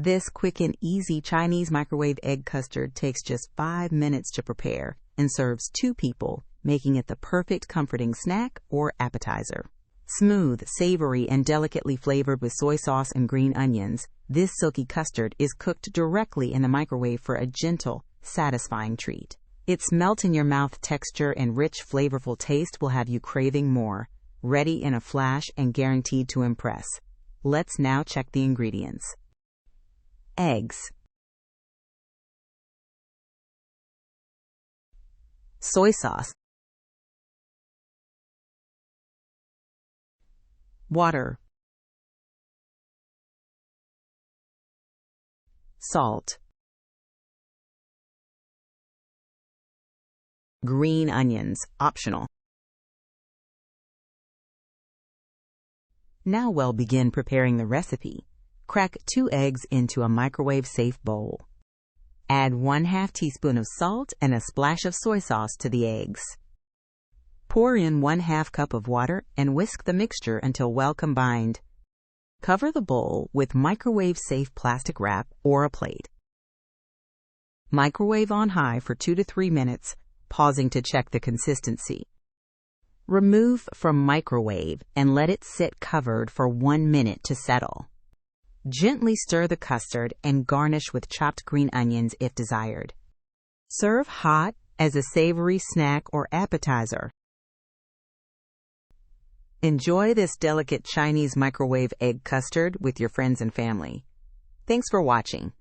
This quick and easy Chinese microwave egg custard takes just 5 minutes to prepare and serves 2 people, making it the perfect comforting snack or appetizer. Smooth, savory, and delicately flavored with soy sauce and green onions, this silky custard is cooked directly in the microwave for a gentle, satisfying treat. Its melt-in-your-mouth texture and rich, flavorful taste will have you craving more, ready in a flash and guaranteed to impress. Let's now check the ingredients. Eggs, soy sauce, water, salt, green onions, optional. Now we'll begin preparing the recipe. Crack 2 eggs into a microwave-safe bowl. Add 1/2 teaspoon of salt and a splash of soy sauce to the eggs. Pour in 1/2 cup of water and whisk the mixture until well combined. Cover the bowl with microwave-safe plastic wrap or a plate. Microwave on high for 2 to 3 minutes, pausing to check the consistency. Remove from microwave and let it sit covered for 1 minute to settle. Gently stir the custard and garnish with chopped green onions if desired. Serve hot as a savory snack or appetizer. Enjoy this delicate Chinese microwave egg custard with your friends and family. Thanks for watching.